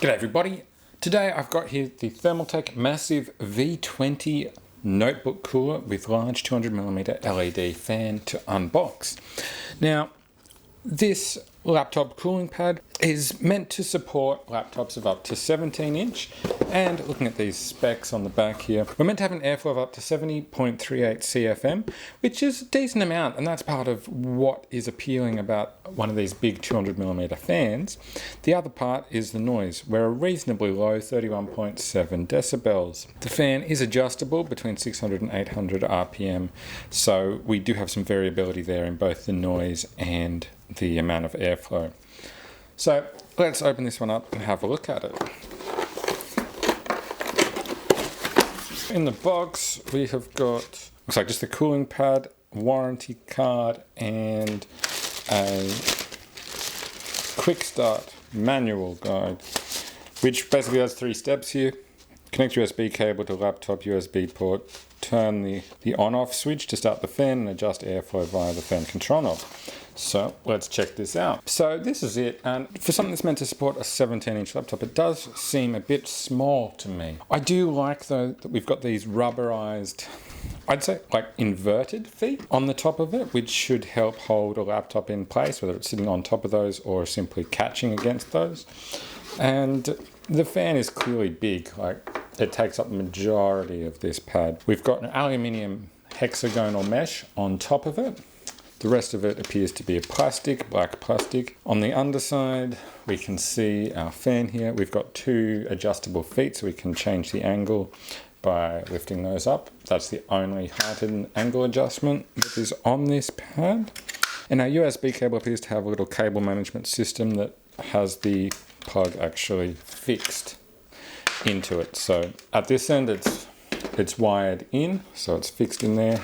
G'day everybody. Today I've got here the Thermaltake massive V20 notebook cooler with large 200mm LED fan to unbox. Now, this laptop cooling pad is meant to support laptops of up to 17-inch, and looking at these specs on the back here, we're meant to have an airflow of up to 70.38 CFM, which is a decent amount, and that's part of what is appealing about one of these big 200mm fans. The other part is the noise. We're a reasonably low 31.7 decibels. The fan is adjustable between 600 and 800 RPM, so we do have some variability there in both the noise and the amount of airflow. So let's open this one up and have a look at it. In the box we have got, looks like just the cooling pad, warranty card, and a quick start manual guide, which basically has 3 steps here. Connect USB cable to laptop USB port, turn the on-off switch to start the fan, and adjust airflow via the fan control knob. So let's check this out. So this is it, and for something that's meant to support a 17-inch laptop, it does seem a bit small to me. I do like though that we've got these rubberized, I'd say like inverted feet on the top of it, which should help hold a laptop in place, whether it's sitting on top of those or simply catching against those. And the fan is clearly big, like it takes up the majority of this pad. We've got an aluminium hexagonal mesh on top of it. The rest of it appears to be a black plastic. On the underside, we can see our fan here. We've got 2 adjustable feet, so we can change the angle by lifting those up. That's the only height and angle adjustment that is on this pad. And our USB cable appears to have a little cable management system that has the plug actually fixed into it. So at this end, it's wired in, so it's fixed in there.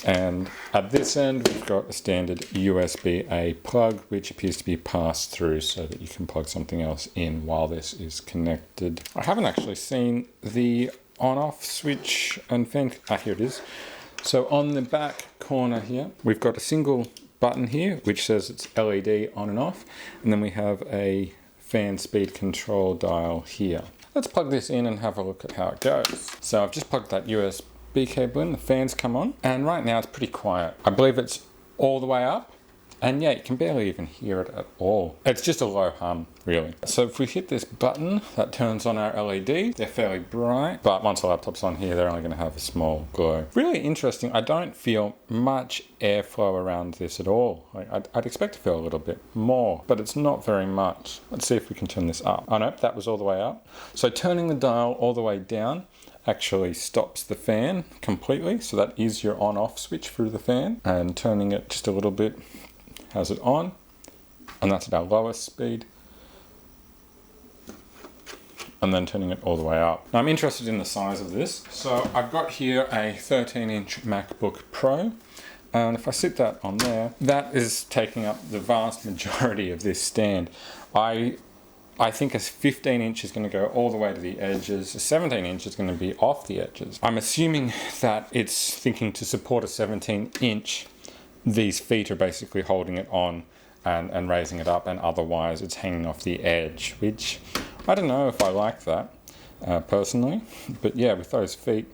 And at this end, we've got a standard USB-A plug, which appears to be passed through so that you can plug something else in while this is connected. I haven't actually seen the on-off switch and fan. Here it is. So on the back corner here, we've got a single button here, which says it's LED on and off. And then we have a fan speed control dial here. Let's plug this in and have a look at how it goes. So I've just plugged that USB cable in, the fans come on, and right now it's pretty quiet. I believe it's all the way up, and yeah, you can barely even hear it at all. It's just a low hum, really. So if we hit this button, that turns on our LED. They're fairly bright, but once the laptop's on here, they're only going to have a small glow. Really interesting. I don't feel much airflow around this at all. I'd expect to feel a little bit more, but it's not very much. Let's see if we can turn this up. Oh no, that was all the way up. So turning the dial all the way down actually stops the fan completely, so that is your on-off switch through the fan, and turning it just a little bit has it on, and that's at our lowest speed, and then turning it all the way up. Now I'm interested in the size of this, so I've got here a 13-inch MacBook Pro, and if I sit that on there, that is taking up the vast majority of this stand. I think a 15-inch is going to go all the way to the edges. A 17-inch is going to be off the edges. I'm assuming that it's thinking to support a 17-inch. These feet are basically holding it on and raising it up, and otherwise it's hanging off the edge, which I don't know if I like that personally. But yeah, with those feet,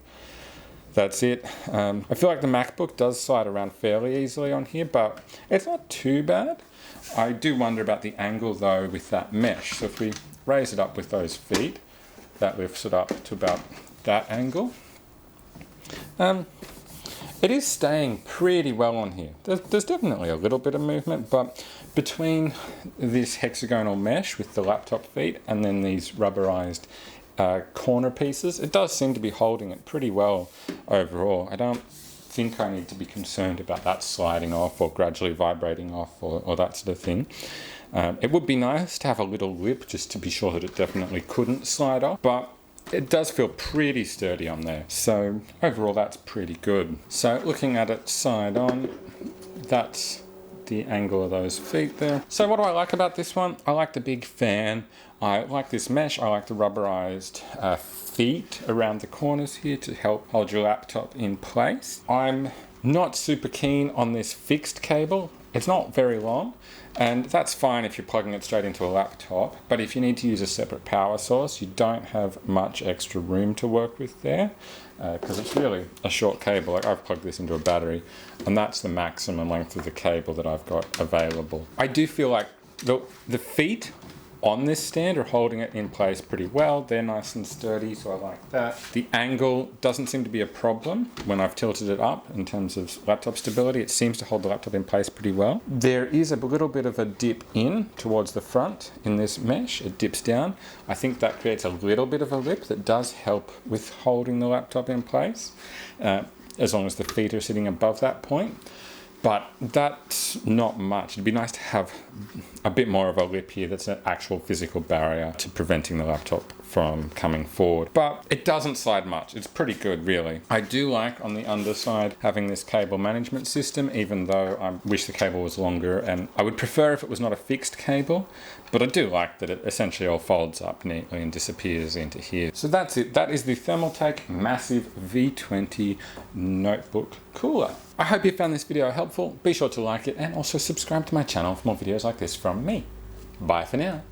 that's it. I feel like the MacBook does slide around fairly easily on here, but it's not too bad. I do wonder about the angle though with that mesh. So if we raise it up with those feet, that lifts it up to about that angle. It is staying pretty well on here. There's definitely a little bit of movement, but between this hexagonal mesh with the laptop feet and then these rubberized corner pieces, it does seem to be holding it pretty well overall. I don't think I need to be concerned about that sliding off or gradually vibrating off or that sort of thing. It would be nice to have a little lip just to be sure that it definitely couldn't slide off, but it does feel pretty sturdy on there. So overall that's pretty good. So looking at it side on, that's the angle of those feet there. So what do I like about this one? I like the big fan. I like this mesh. I like the rubberized feet around the corners here to help hold your laptop in place. I'm not super keen on this fixed cable. It's not very long, and that's fine if you're plugging it straight into a laptop, but if you need to use a separate power source, you don't have much extra room to work with there, because it's really a short cable. Like, I've plugged this into a battery, and that's the maximum length of the cable that I've got available. I do feel like the feet on this stand are holding it in place pretty well. They're nice and sturdy, so I like that. The angle doesn't seem to be a problem when I've tilted it up in terms of laptop stability. It seems to hold the laptop in place pretty well. There is a little bit of a dip in towards the front in this mesh. It dips down. I think that creates a little bit of a lip that does help with holding the laptop in place, as long as the feet are sitting above that point. But that's not much. It'd be nice to have a bit more of a lip here that's an actual physical barrier to preventing the laptop from coming forward. But it doesn't slide much. It's pretty good, really. I do like, on the underside, having this cable management system, even though I wish the cable was longer, and I would prefer if it was not a fixed cable, but I do like that it essentially all folds up neatly and disappears into here. So that's it. That is the Thermaltake massive V20 notebook cooler. I hope you found this video helpful. Be sure to like it and also subscribe to my channel for more videos like this from me. Bye for now.